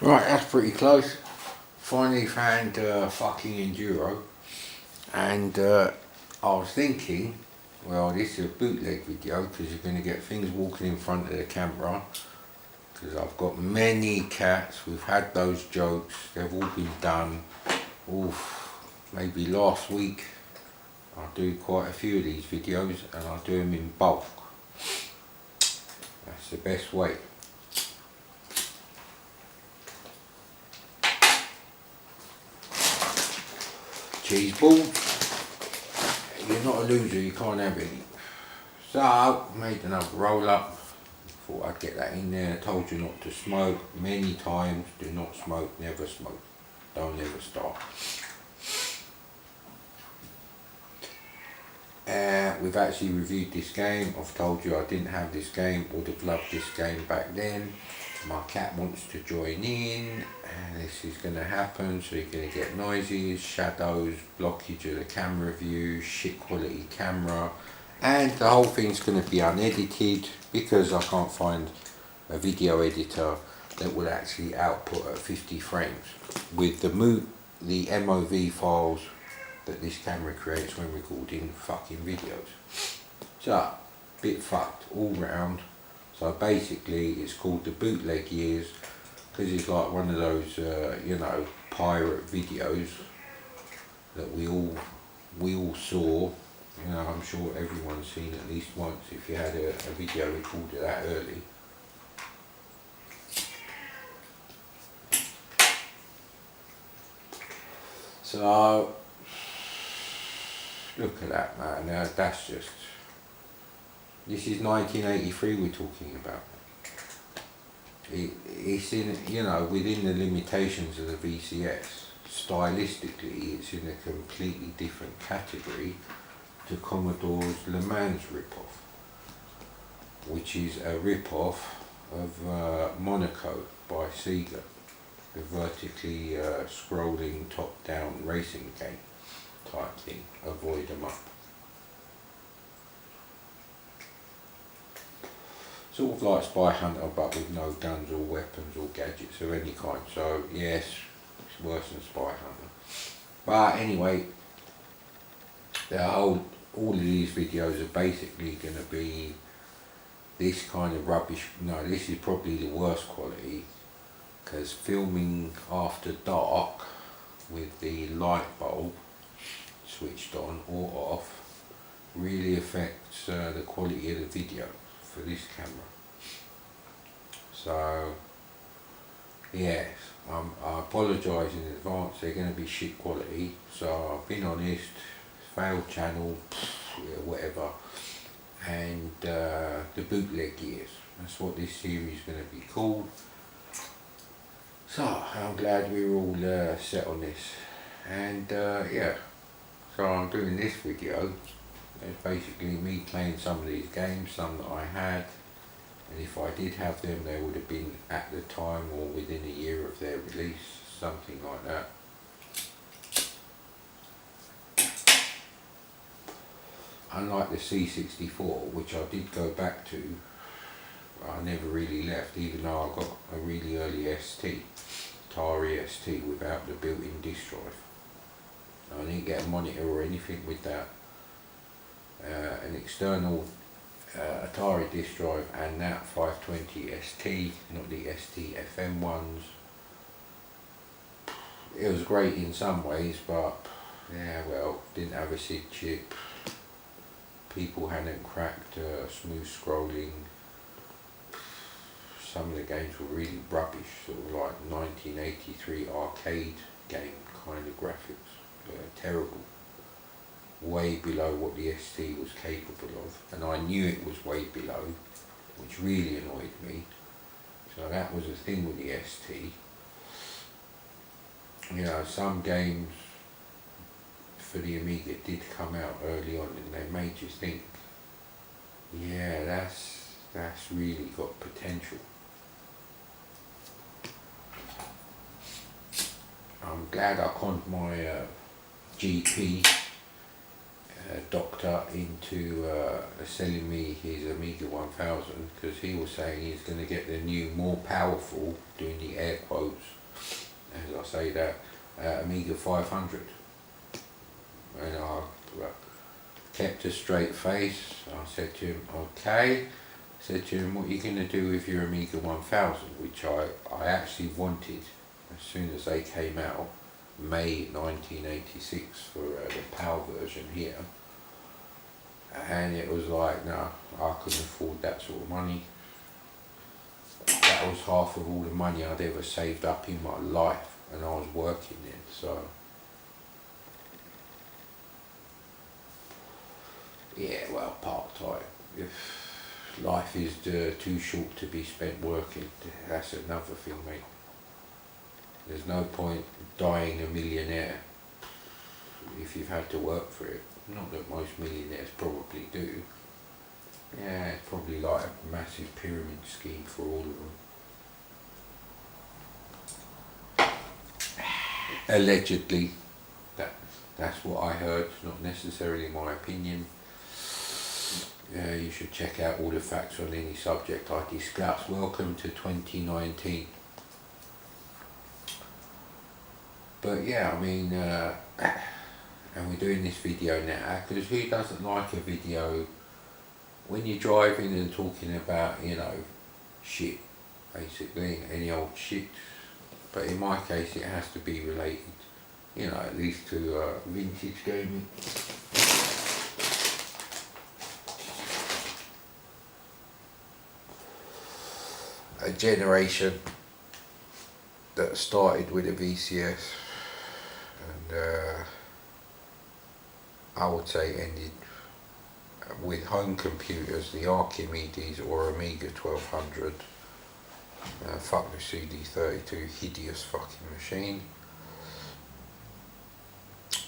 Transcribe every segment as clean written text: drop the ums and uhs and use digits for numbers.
Right, that's pretty close. Finally found fucking Enduro, and I was thinking, well, this is a bootleg video because you're going to get things walking in front of the camera. Because I've got many cats, we've had those jokes, they've all been done. Oof, maybe last week. I do quite a few of these videos and I do them in bulk. That's the best way. Cheese balls, you're not a loser, you can't have any. So, made another roll up, thought I'd get that in there. Told you not to smoke many times, do not smoke, never smoke, don't ever start. We've actually reviewed this game. I've told you I didn't have this game, would have loved this game back then. My cat wants to join in and this is going to happen, so you're going to get noises, shadows, blockage of the camera view, shit quality camera, and the whole thing's going to be unedited because I can't find a video editor that will actually output at 50 frames with the MOV files that this camera creates when recording fucking videos. So, bit fucked all round. So basically it's called the bootleg years because it's like one of those, you know, pirate videos that we all saw. You know, I'm sure everyone's seen at least once if you had a video recorded that early. So, look at that, man. Now that's just, this is 1983 we're talking about. It's in, you know, within the limitations of the VCS. Stylistically, it's in a completely different category to Commodore's Le Mans rip-off, which is a rip-off of Monaco by Sega, the vertically scrolling top-down racing game type thing, avoid 'em up. Sort of like Spy Hunter but with no guns or weapons or gadgets of any kind, so yes, it's worse than Spy Hunter. But anyway, all of these videos are basically going to be this kind of rubbish. No, this is probably the worst quality because filming after dark with the light bulb switched on or off really affects the quality of the video for this camera. So yes, I apologise in advance, they're going to be shit quality. So I've been honest, failed channel, yeah, whatever. And the bootleg years, that's what this series is going to be called. So I'm glad we're all set on this. And yeah, so I'm doing this video. It's basically me playing some of these games, some that I had, and if I did have them they would have been at the time or within a year of their release, something like that. Unlike the C64, which I did go back to, I never really left, even though I got a really early ST, Atari ST without the built-in disk drive. I didn't get a monitor or anything with that. An external Atari disk drive and that 520 ST, not the ST FM ones. It was great in some ways, but yeah, well, didn't have a SID chip. People hadn't cracked smooth scrolling. Some of the games were really rubbish, sort of like 1983 arcade game kind of graphics, terrible. Way below what the ST was capable of, and I knew it was way below, which really annoyed me. So that was the thing with the ST. You know, some games for the Amiga did come out early on and they made you think, yeah, that's really got potential. I'm glad I conned my GP doctor into selling me his Amiga 1000, because he was saying he's going to get the new, more powerful, doing the air quotes as I say that, Amiga 500. And I kept a straight face. I said to him, okay. I said to him, what are you going to do with your Amiga 1000, which I actually wanted as soon as they came out, May 1986, for the PAL version here. And it was like, no, I couldn't afford that sort of money. That was half of all the money I'd ever saved up in my life, and I was working then, so. Yeah, well, part-time. If life is too short to be spent working, that's another thing, mate. There's no point dying a millionaire if you've had to work for it. Not that most millionaires probably do. Yeah, it's probably like a massive pyramid scheme for all of them. Allegedly. That's what I heard, not necessarily my opinion. You should check out all the facts on any subject I discuss. Welcome to 2019. But yeah, I mean, and we're doing this video now because who doesn't like a video when you're driving and talking about, you know, shit, basically, any old shit. But in my case, it has to be related, you know, at least to vintage gaming. A generation that started with a VCS and I would say ended with home computers, the Archimedes or Amiga 1200. Fuck the CD32, hideous fucking machine.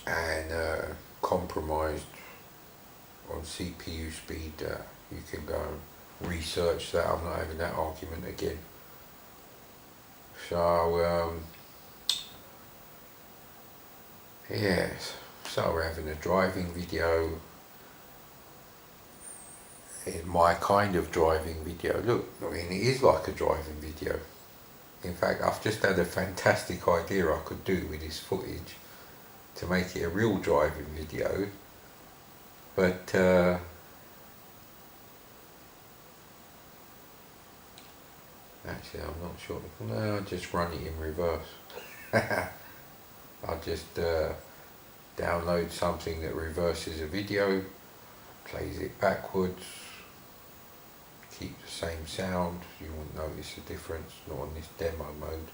And compromised on CPU speed. You can go and research that. I'm not having that argument again. So yes, so we're having a driving video. In my kind of driving video. Look, I mean, it is like a driving video. In fact, I've just had a fantastic idea I could do with this footage to make it a real driving video, but actually I'm not sure. No, I'll just run it in reverse. I'll just download something that reverses a video, plays it backwards, keep the same sound. You won't notice the difference, not on this demo mode.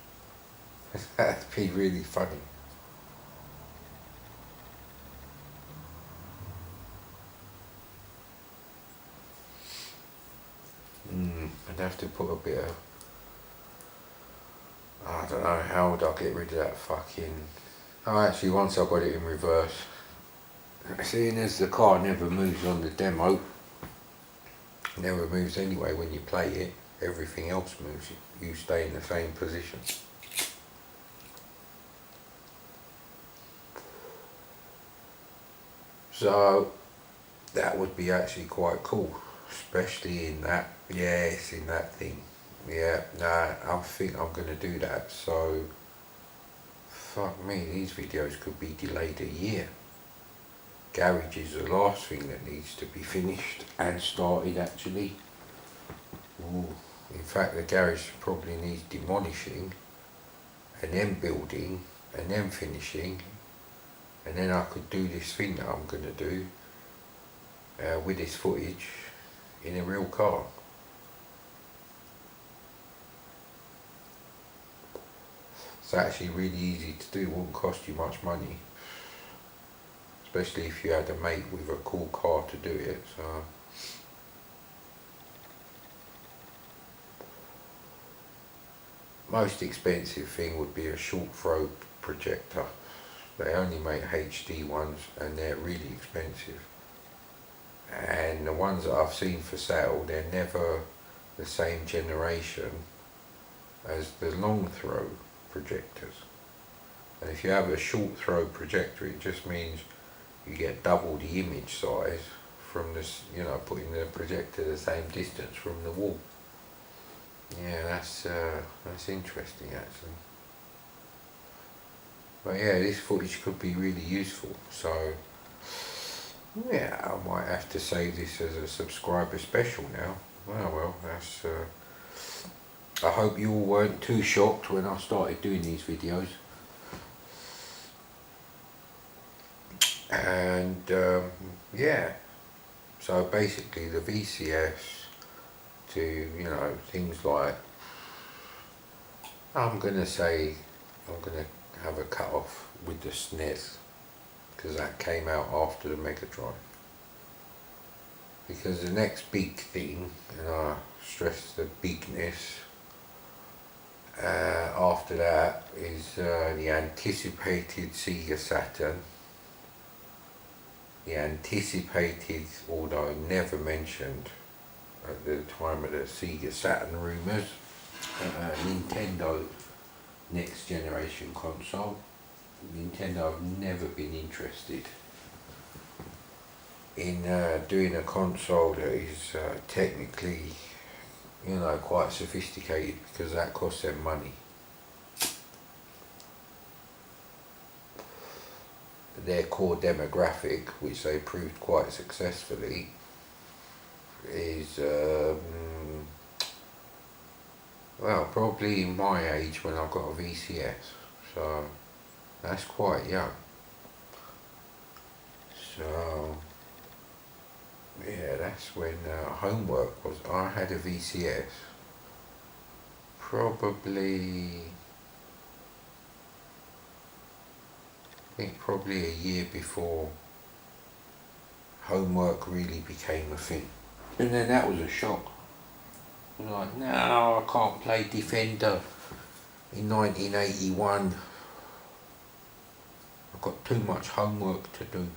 That'd be really funny. I'd have to put a bit of, I don't know, how would I get rid of that fucking, oh actually once I've got it in reverse, seeing as the car never moves on the demo, never moves anyway when you play it, everything else moves, you stay in the same position. So that would be actually quite cool, especially in that, yes, in that thing. Yeah, nah, I think I'm going to do that. So fuck me, these videos could be delayed a year. Garage is the last thing that needs to be finished and started actually. Ooh. In fact, the garage probably needs demolishing and then building and then finishing, and then I could do this thing that I'm going to do with this footage in a real car. It's actually really easy to do, wouldn't cost you much money. Especially if you had a mate with a cool car to do it. So most expensive thing would be a short throw projector. They only make HD ones and they're really expensive. And the ones that I've seen for sale, they're never the same generation as the long throw projectors. And if you have a short throw projector, it just means you get double the image size from this, you know, putting the projector the same distance from the wall. Yeah, that's interesting actually. But yeah, this footage could be really useful. So yeah, I might have to save this as a subscriber special now. Well, that's. I hope you all weren't too shocked when I started doing these videos. And yeah, so basically the VCS to, you know, things like, I'm gonna have a cut off with the SNES, because that came out after the Mega Drive. Because the next big thing, and I stress the bigness, after that is the anticipated Sega Saturn. The anticipated, although never mentioned at the time of the Sega Saturn rumours, Nintendo next generation console. Nintendo have never been interested in doing a console that is technically, you know, quite sophisticated, because that costs them money. Their core demographic, which they proved quite successfully, is well, probably my age when I got a VCS, so that's quite young. So yeah, that's when homework was. I had a VCS probably, I think probably a year before homework really became a thing. And then that was a shock. I was like, no, I can't play Defender in 1981. I've got too much homework to do.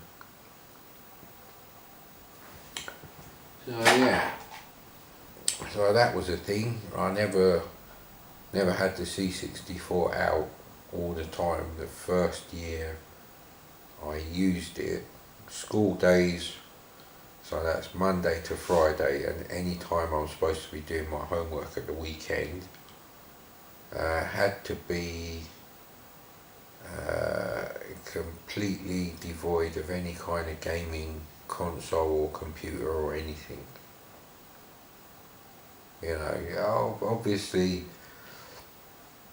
So yeah, so that was a thing. I never had the C64 out all the time. The first year I used it, school days, so that's Monday to Friday, and any time I was supposed to be doing my homework at the weekend, had to be completely devoid of any kind of gaming console or computer or anything. You know, obviously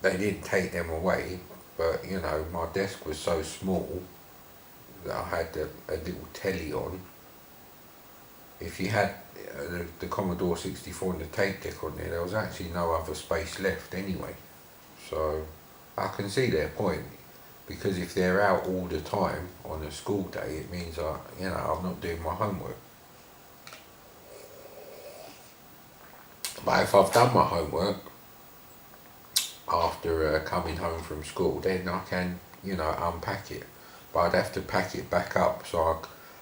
they didn't take them away, but you know, my desk was so small that I had a little telly on. If you had the Commodore 64 and the tape deck on there was actually no other space left anyway. So I can see their point, because if they're out all the time on a school day, it means I'm not doing my homework. But if I've done my homework after coming home from school, then I can, you know, unpack it. But I'd have to pack it back up, so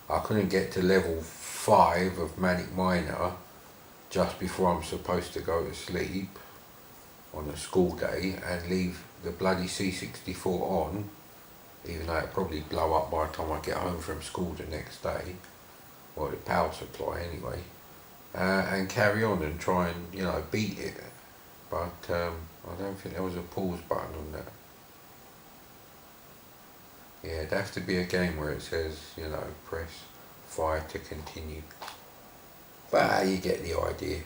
I couldn't get to level 5 of Manic Miner just before I'm supposed to go to sleep on a school day and leave the bloody C64 on, even though it'd probably blow up by the time I get home from school the next day, or the power supply anyway, and carry on and try and, you know, beat it. But I don't think there was a pause button on that. Yeah, it'd have to be a game where it says, you know, press fire to continue. But you get the idea.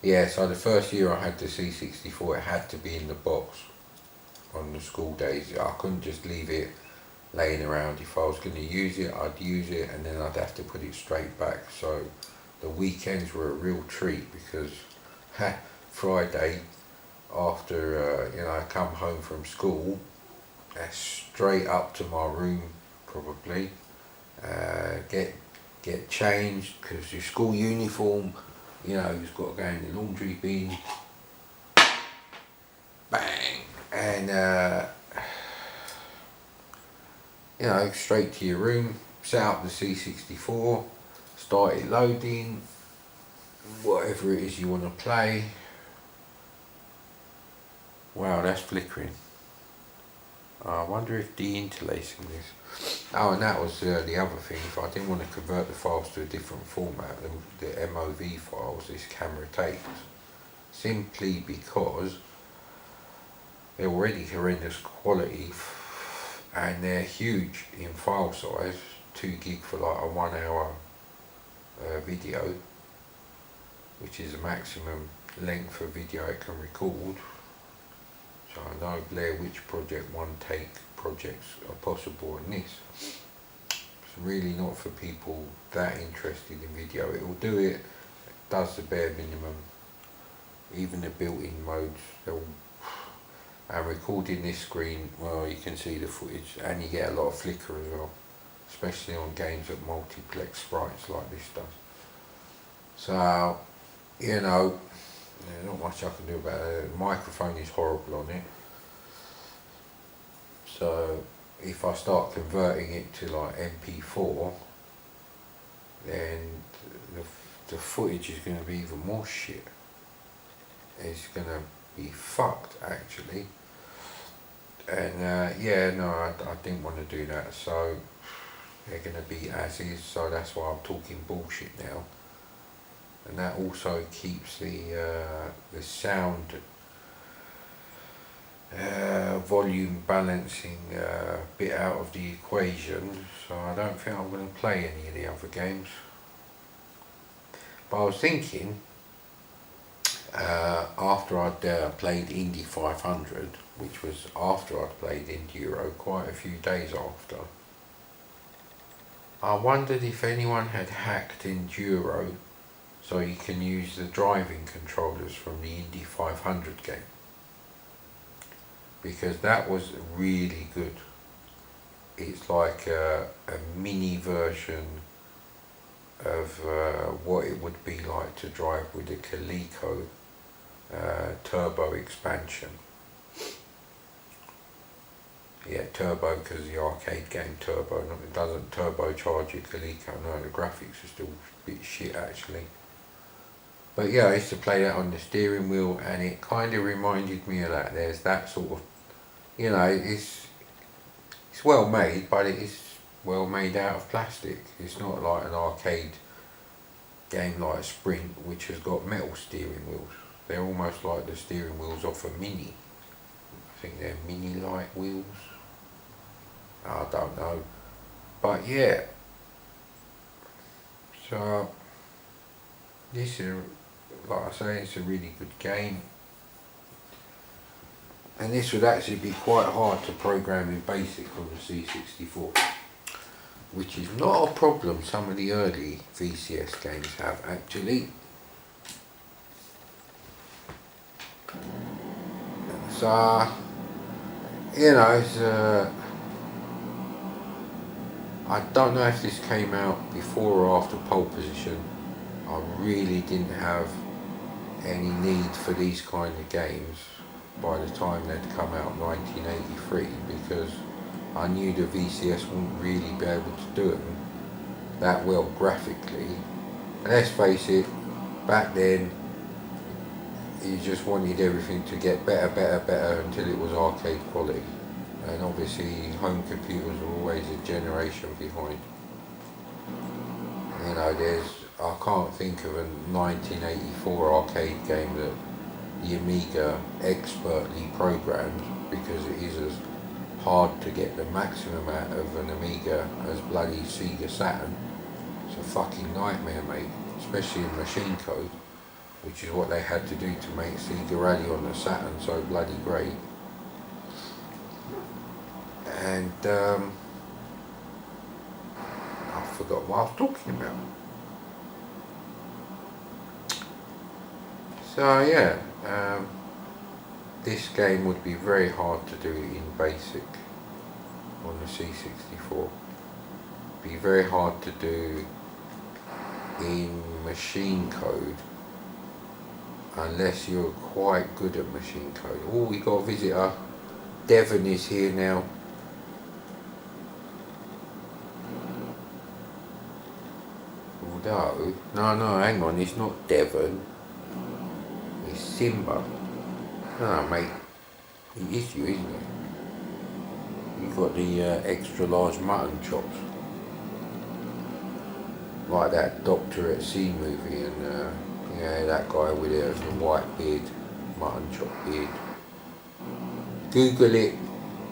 Yeah, so the first year I had the C64, it had to be in the box on the school days. I couldn't just leave it laying around. If I was going to use it, I'd use it, and then I'd have to put it straight back. So the weekends were a real treat, because Friday, after I come home from school, straight up to my room probably, get changed, because your school uniform, you know, you've got to go in the laundry bin, bang, and you know, straight to your room, set up the C64, start it loading, whatever it is you want to play. Wow, that's flickering. I wonder if deinterlacing this. Oh, and that was the other thing. If I didn't want to convert the files to a different format, the MOV files this camera takes, simply because they're already horrendous quality and they're huge in file size, 2 gig for like a 1 hour video, which is the maximum length of video it can record. So I know Blair Witch Project 1 take projects are possible in this. It's really not for people that interested in video. It will do it, does the bare minimum, even the built-in modes. And recording this screen, well, you can see the footage and you get a lot of flicker as well, especially on games that multiplex sprites like this does. So, you know, there's not much I can do about it. The microphone is horrible on it. So if I start converting it to like MP4, then the footage is going to be even more shit. It's going to be fucked actually. And yeah, no, I didn't want to do that. So they're going to be as is. So that's why I'm talking bullshit now. And that also keeps the sound volume balancing bit out of the equation, so I don't think I'm going to play any of the other games. But I was thinking, after I'd played Indy 500, which was after I'd played ENDURO, quite a few days after, I wondered if anyone had hacked ENDURO so you can use the driving controllers from the Indy 500 game. Because that was really good. It's like a mini version of what it would be like to drive with a Coleco turbo expansion. Yeah, turbo because the arcade game turbo, it doesn't turbocharge your Coleco. No, the graphics are still a bit shit actually. But yeah, I used to play that on the steering wheel and it kind of reminded me of that. There's that sort of, you know, it's well made, but it is well made out of plastic. It's not like an arcade game like Sprint, which has got metal steering wheels. They're almost like the steering wheels off a Mini. I think they're Mini-like wheels. I don't know. But yeah. So, this is, like I say, it's a really good game. And this would actually be quite hard to program in BASIC on the C64, which is not a problem some of the early VCS games have actually. So, you know, it's, I don't know if this came out before or after Pole Position. I really didn't have any need for these kind of games by the time they'd come out in 1983, because I knew the VCS wouldn't really be able to do them that well graphically. And let's face it, back then you just wanted everything to get better until it was arcade quality. And obviously home computers are always a generation behind. You know, I can't think of a 1984 arcade game that the Amiga expertly programmed, because it is as hard to get the maximum out of an Amiga as bloody Sega Saturn. It's a fucking nightmare, mate, especially in machine code, which is what they had to do to make Sega Rally on the Saturn so bloody great. And I forgot what I was talking about. So yeah, this game would be very hard to do in BASIC on the C64. Be very hard to do in machine code unless you're quite good at machine code. Oh, we got a visitor. Devon is here now. Although, no, hang on, it's not Devon. It's Simba. No, mate. He is you, isn't he? You've got the extra large mutton chops, like that Doctor at Sea movie, and yeah, that guy with the white beard, mutton chop beard. Google it.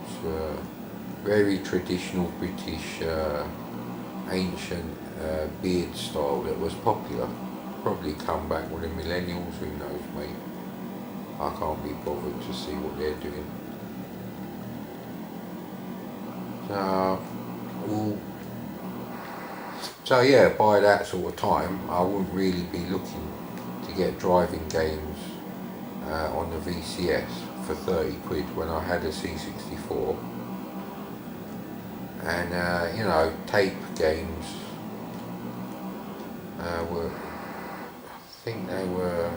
It's very traditional British, ancient beard style that was popular. Probably come back with the millennials, who knows, mate. I can't be bothered to see what they're doing. Well, so yeah, by that sort of time, I wouldn't really be looking to get driving games on the VCS for 30 quid when I had a C64. And you know, tape games were, I think they were,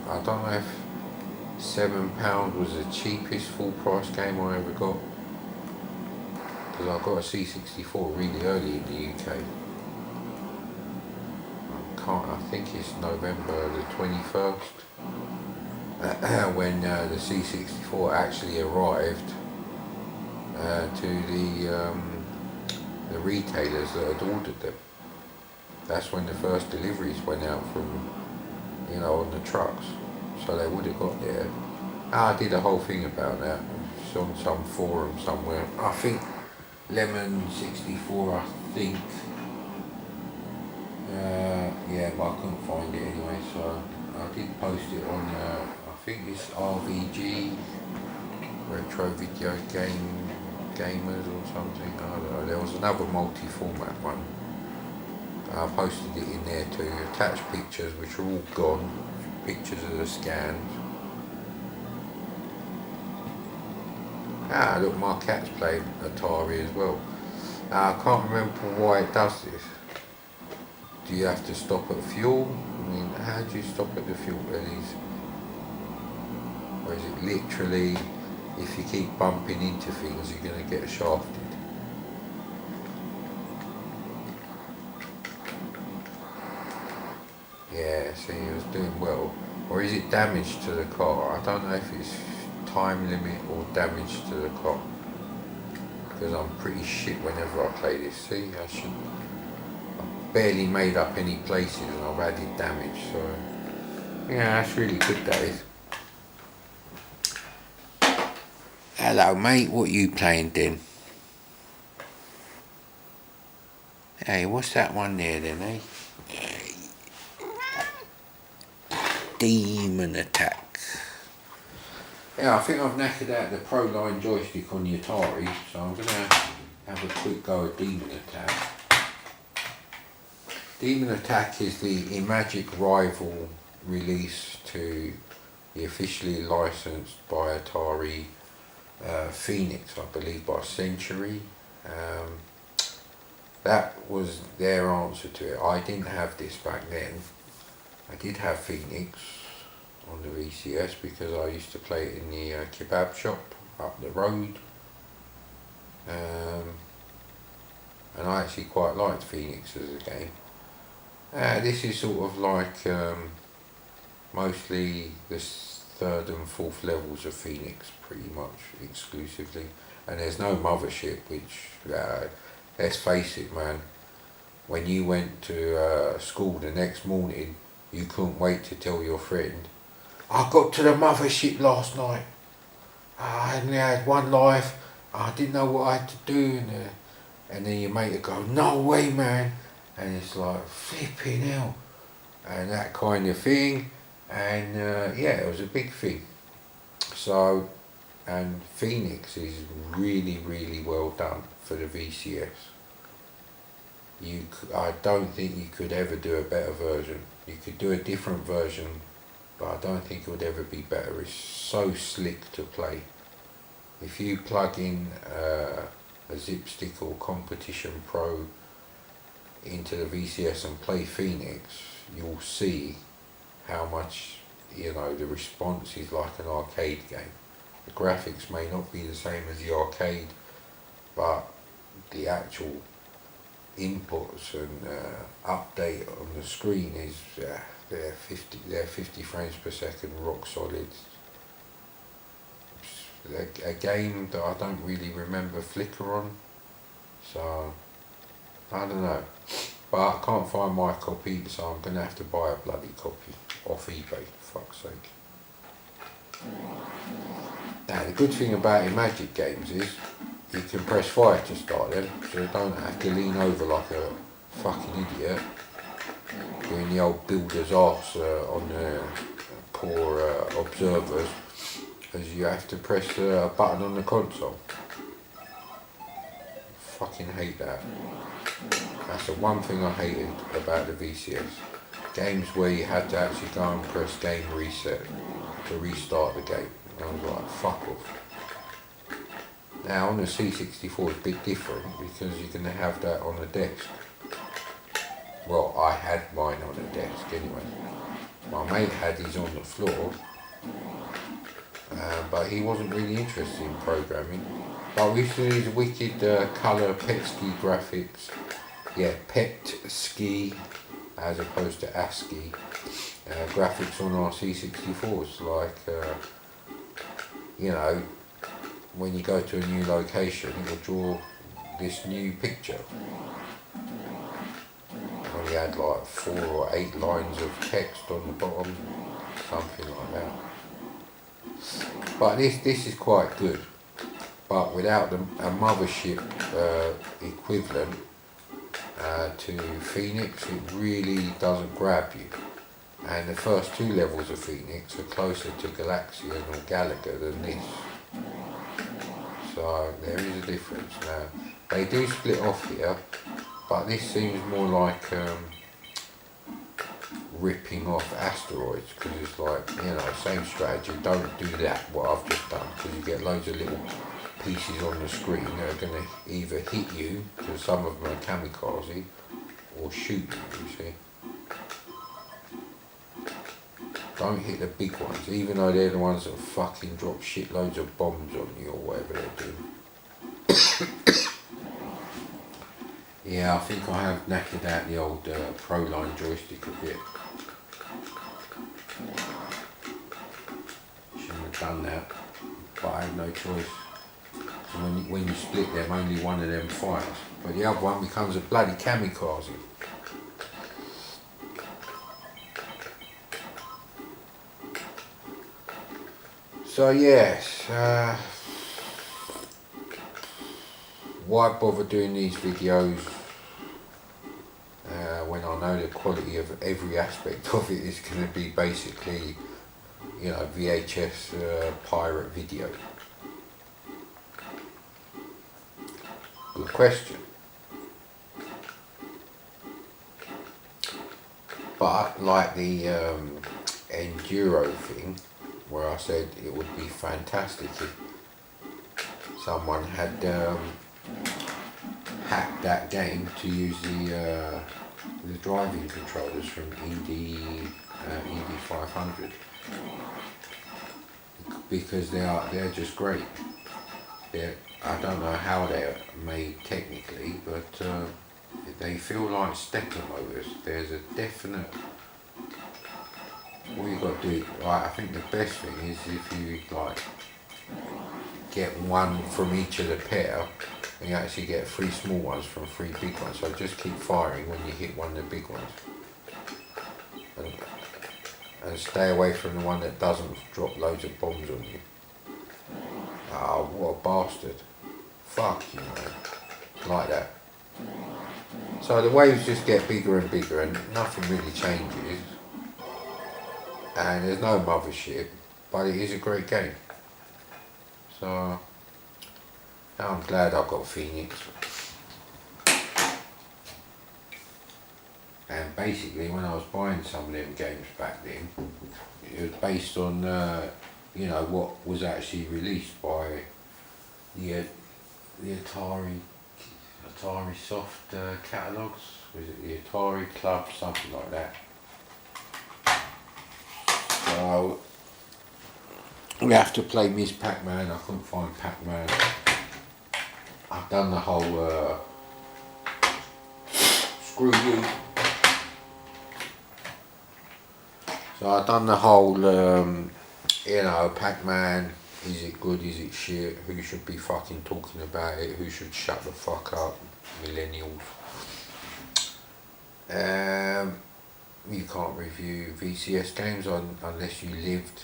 I don't know if £7 was the cheapest full price game I ever got, because I got a C64 really early in the UK. I think it's November the 21st when the C64 actually arrived to the retailers that had ordered them. That's when the first deliveries went out from, you know, on the trucks. So they would have got there. I did a whole thing about that. It's on some forum somewhere. I think Lemon 64, I think. Yeah, but I couldn't find it anyway, so I did post it on, I think it's RVG, Retro Video Gamers or something, I don't know. There was another multi-format one. I posted it in there too, attached pictures which are all gone, pictures of the scans. Ah, look, my cat's playing Atari as well. I can't remember why it does this. Do you have to stop at fuel? I mean, how do you stop at the fuel? Or is it literally, if you keep bumping into things, you're going to get shafted? Yeah, see, he was doing well. Or is it damage to the car? I don't know if it's time limit or damage to the car, because I'm pretty shit whenever I play this. See, I barely made up any places and I've added damage, so yeah, that's really good, that is. Hello mate, what you playing then? Hey, what's that one there then, eh? Demon Attack. Yeah, I think I've knackered out the Pro Line joystick on the Atari, so I'm going to have a quick go at Demon Attack. Demon Attack is the Imagic rival release to the officially licensed by Atari Phoenix, I believe by Century. That was their answer to it. I didn't have this back then. I did have Phoenix on the VCS because I used to play it in the kebab shop up the road. And I actually quite liked Phoenix as a game. This is sort of like mostly the third and fourth levels of Phoenix, pretty much exclusively. And there's no mothership, which, let's face it, man, when you went to school the next morning, you couldn't wait to tell your friend, I got to the mothership last night. I only had one life. I didn't know what I had to do. And then your mate would go, no way, man. And it's like, flipping hell. And that kind of thing. And yeah, it was a big thing. So, and Phoenix is really, really well done for the VCS. I don't think you could ever do a better version. You could do a different version, but I don't think it would ever be better. It's so slick to play. If you plug in a Zip Stick or Competition Pro into the VCS and play Phoenix, you'll see how much, you know, the response is like an arcade game. The graphics may not be the same as the arcade, but the actual inputs and update on the screen is they're 50 frames per second, rock solid. a game that I don't really remember flicker on. So I don't know, but I can't find my copy, so I'm gonna have to buy a bloody copy off eBay. For fuck's sake. Now the good thing about your Magic games is you can press fire to start them, so you don't have to lean over like a fucking idiot doing the old builder's arts on the poor observers, as you have to press a button on the console. Fucking hate that. That's the one thing I hated about the VCS. Games where you had to actually go and press game reset to restart the game. I was like, fuck off. Now on the C64 it's a bit different because you're going to have that on the desk. Well, I had mine on the desk anyway. My mate had his on the floor, but he wasn't really interested in programming. But we used to use wicked colour PET-ski graphics. Yeah, PET-ski as opposed to ASCII graphics on our C64s. Like, you know, when you go to a new location, it will draw this new picture. Only had like 4 or 8 lines of text on the bottom, something like that. But this is quite good. But without a mothership equivalent to Phoenix, it really doesn't grab you. And the first 2 levels of Phoenix are closer to Galaxian or Galaga than this. So there is a difference. Now, they do split off here, but this seems more like ripping off asteroids, because it's like, you know, same strategy. Don't do that, what I've just done, because you get loads of little pieces on the screen that are going to either hit you, because some of them are kamikaze, or shoot you, you see. Don't hit the big ones, even though they're the ones that fucking drop shitloads of bombs on you or whatever they're doing. Yeah, I think I have knackered out the old Proline joystick a bit. Shouldn't have done that, but I had no choice. So when you split them, only one of them fires, but the other one becomes a bloody kamikaze. So yes, why bother doing these videos when I know the quality of every aspect of it is going to be basically, you know, VHS pirate video? Good question. But like the Enduro thing, where I said it would be fantastic if someone had hacked that game to use the driving controllers from ED 500, because they're just great. I don't know how they're made technically, but they feel like stepper motors. There's a definite. All you got to do, like, I think the best thing is if you like get one from each of the pair, and you actually get 3 small ones from 3 big ones. So just keep firing when you hit one of the big ones, and stay away from the one that doesn't drop loads of bombs on you. Oh, what a bastard! Fuck you, man. Like that. So the waves just get bigger and bigger, and nothing really changes. And there's no mothership, but it is a great game. So now I'm glad I got Phoenix. And basically, when I was buying some of them games back then, it was based on you know, what was actually released by the Atari Soft catalogues. Was it the Atari Club, something like that? So we have to play Miss Pac-Man. I couldn't find Pac-Man. I've done the whole screw you. So I've done the whole you know, Pac-Man, Is it good, is it shit, who should be fucking talking about it, who should shut the fuck up, millennials. You can't review VCS games unless you lived.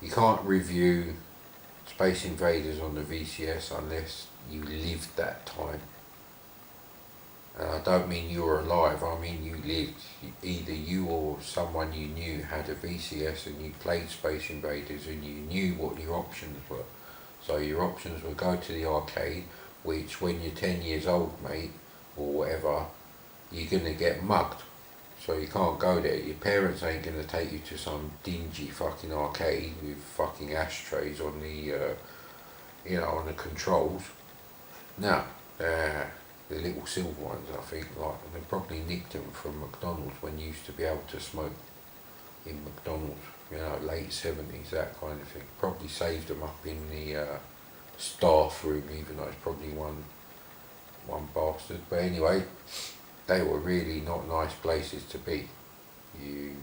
You can't review Space Invaders on the VCS unless you lived that time. And I don't mean you were alive, I mean you lived. Either you or someone you knew had a VCS and you played Space Invaders and you knew what your options were. So your options were go to the arcade, which when you're 10 years old, mate, or whatever, you're going to get mugged. So you can't go there. Your parents ain't going to take you to some dingy fucking arcade with fucking ashtrays on the, on the controls. No, the little silver ones, I think, like they probably nicked them from McDonald's when you used to be able to smoke in McDonald's, late 70s, that kind of thing. Probably saved them up in the staff room, even though it's probably one bastard. But anyway, they were really not nice places to be. You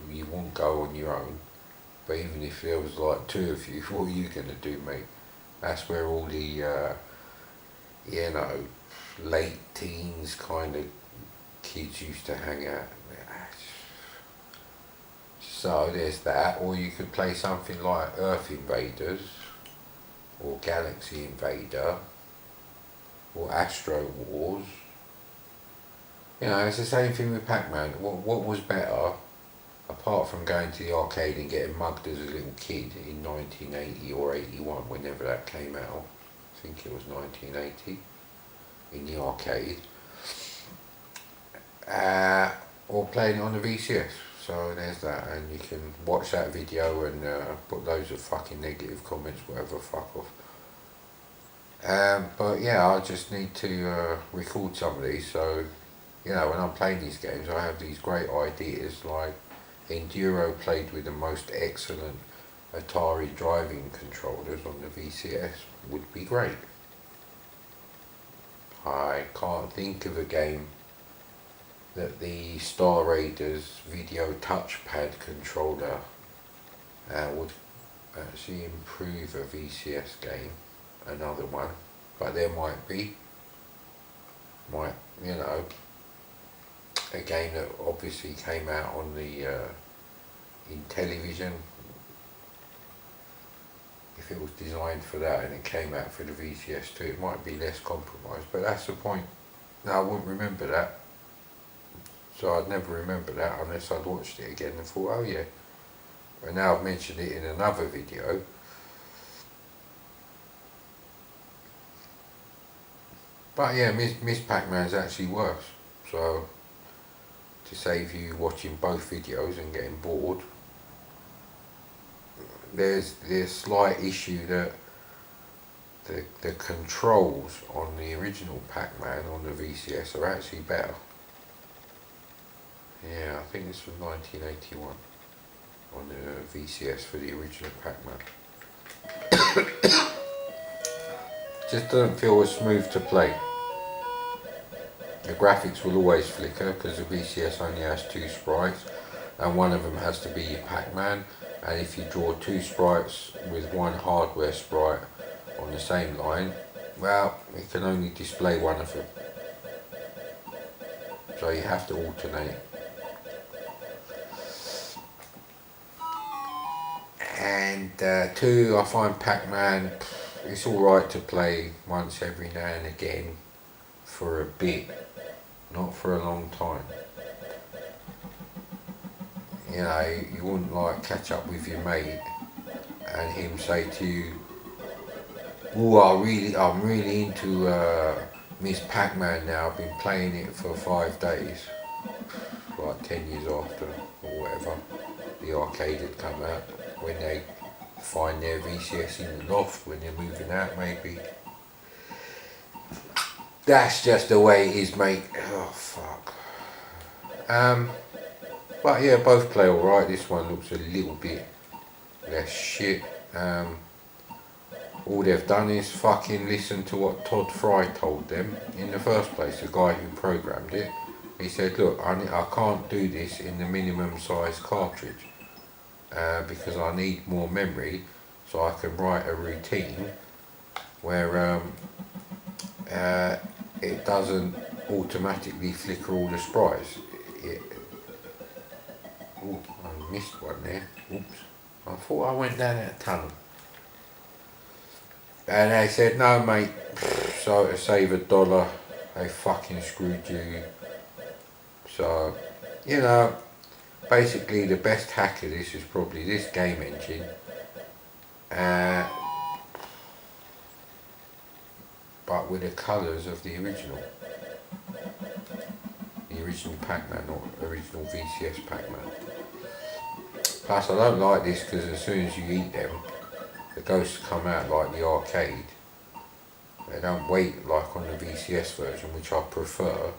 wouldn't go on your own, but even if there was like two of you, what are you going to do, mate? That's where all the, late teens kind of kids used to hang out. So there's that, or you could play something like Earth Invaders, or Galaxy Invader, or Astro Wars. It's the same thing with Pac-Man. What was better, apart from going to the arcade and getting mugged as a little kid in 1980 or 81, whenever that came out? I think it was 1980, in the arcade. Or playing it on the VCS. So there's that, and you can watch that video and put loads of fucking negative comments, whatever, fuck off. But yeah, I just need to record some of these, so when I'm playing these games I have these great ideas, like ENDURO played with the most excellent Atari driving controllers on the VCS would be great. I can't think of a game that the Star Raiders video touchpad controller would actually improve a VCS game, another one, but there might be, a game that obviously came out on the in television. If it was designed for that and it came out for the VCS too, it might be less compromised, but that's the point. No, I wouldn't remember that. So I'd never remember that unless I'd watched it again and thought, oh yeah. And now I've mentioned it in another video. But yeah, Miss Pac-Man's actually worse. So to save you watching both videos and getting bored, there's slight issue that the controls on the original Pac-Man on the VCS are actually better. Yeah, I think this was 1981 on the VCS for the original Pac-Man. Just doesn't feel as smooth to play. The graphics will always flicker because the VCS only has 2 sprites and one of them has to be your Pac-Man, and if you draw 2 sprites with one hardware sprite on the same line, well, it can only display one of them. So you have to alternate. And 2, I find Pac-Man, it's alright to play once every now and again for a bit, not for a long time. You wouldn't like catch up with your mate and him say to you, oh, I'm really into Miss Pac-Man now, I've been playing it for 5 days, like 10 years after or whatever the arcade had come out, when they find their VCS in the loft when they're moving out, maybe. That's just the way it is, mate. Oh fuck. But yeah, both play alright. This one looks a little bit less shit. All they've done is fucking listen to what Todd Fry told them in the first place, the guy who programmed it. He said, look, I can't do this in the minimum size cartridge because I need more memory, so I can write a routine where it doesn't automatically flicker all the sprites. Oh, I missed one there. Oops. I thought I went down that tunnel. And they said, no mate, so to save $1, they fucking screwed you. So, you know, basically the best hack of this is probably this game engine. But with the colours of the original PACMAN or original VCS PACMAN. Plus I don't like this because as soon as you eat them, the ghosts come out like the arcade. They don't wait like on the VCS version, which I prefer.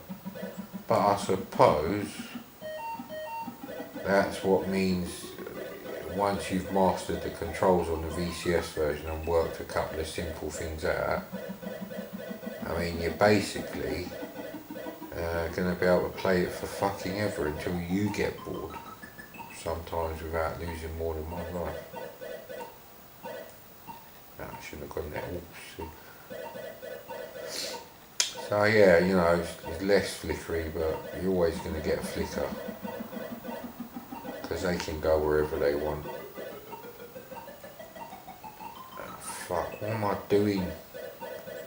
But I suppose that's what means once you've mastered the controls on the VCS version and worked a couple of simple things out, I mean you're basically going to be able to play it for fucking ever until you get bored, sometimes without losing more than one life. No, I shouldn't have gone there. Oops. So yeah, you know, it's less flickery, but you're always going to get a flicker because they can go wherever they want. Oh, fuck, what am I doing?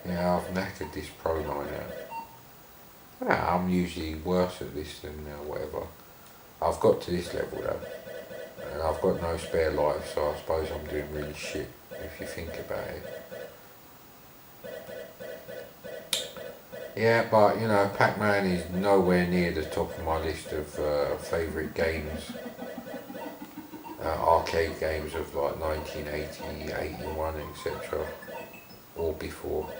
Yeah, I've knackered this Pro 9 out. Yeah, I'm usually worse at this than whatever. I've got to this level though, and I've got no spare life, so I suppose I'm doing really shit if you think about it. Yeah, but you know, PACMAN is nowhere near the top of my list of favourite games, arcade games of like 1980, 81, etc. or before.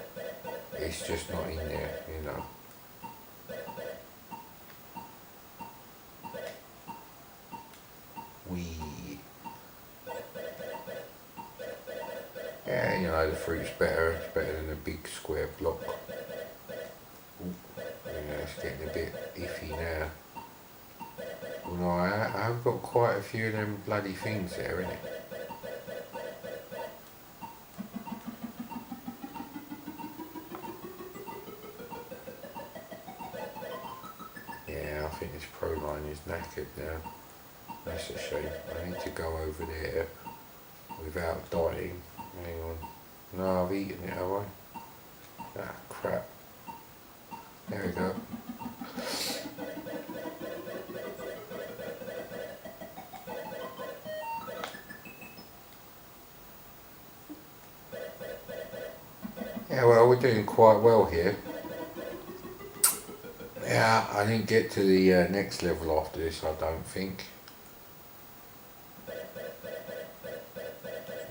It's just not in there, you know. Yeah, you know, the fruit's better. It's better than a big square block. Ooh, yeah, it's getting a bit iffy now. Well, no, I've got quite a few of them bloody things there, innit? Yeah, I think this Pro 9 is knackered now. That's a shame. I need to go over there without dying. Hang on. No, I've eaten it, have I? Ah, crap. There we go. Yeah, well, we're doing quite well here. Yeah, I didn't get to the next level after this, I don't think.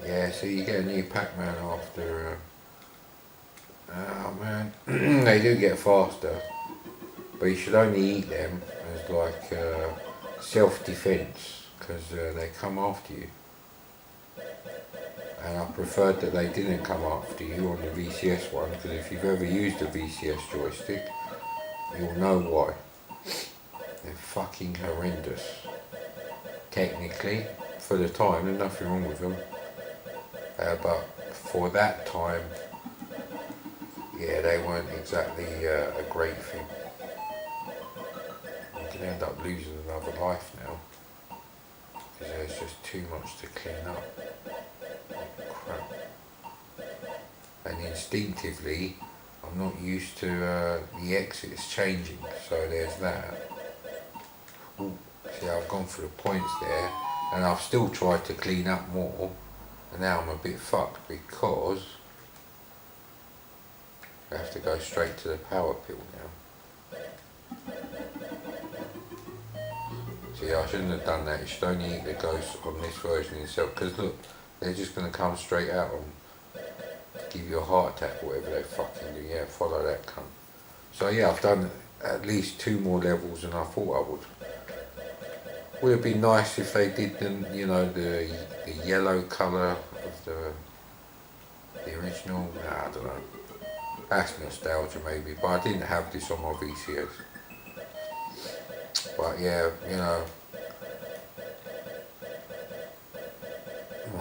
Yeah, so you get a new PACMAN after... oh man, they do get faster, but you should only eat them as like self-defense, because they come after you. And I preferred that they didn't come after you on the VCS one, because if you've ever used a VCS joystick, you'll know why. They're fucking horrendous. Technically, for the time, there's nothing wrong with them. But for that time, yeah, they weren't exactly a great thing. You can end up losing another life now, because there's just too much to clean up. Crap. And instinctively, I'm not used to the exits changing, so there's that. Ooh, see, I've gone for the points there, and I've still tried to clean up more, and now I'm a bit fucked because I have to go straight to the power pill now. See, I shouldn't have done that. You should only eat the ghosts on this version itself, because look, they're just going to come straight out and give you a heart attack or whatever they fucking do. Yeah, follow that cunt. So yeah, I've done at least 2 more levels than I thought I would. Would have been nice if they did them, you know, the yellow colour of the original. Nah, I don't know. That's nostalgia maybe, but I didn't have this on my VCS. But yeah, you know,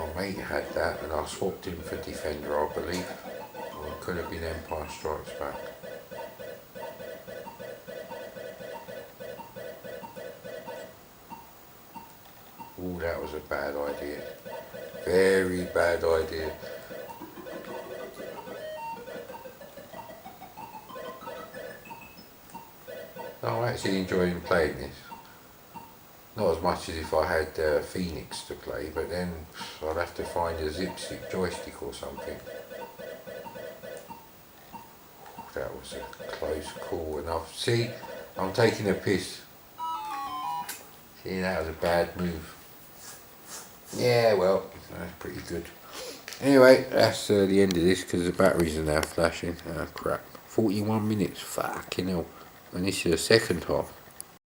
My mate had that and I swapped him for Defender, I believe. Or it could have been Empire Strikes Back. Oh, that was a bad idea. Very bad idea. No, I'm actually enjoying playing this. Not as much as if I had Phoenix to play, but then I'd have to find a zip-stick joystick or something. That was a close call enough. See, I'm taking a piss. See, that was a bad move. Yeah, well, that's pretty good. Anyway, that's the end of this because the batteries are now flashing. Oh crap. 41 minutes, fucking hell. And this is the second half.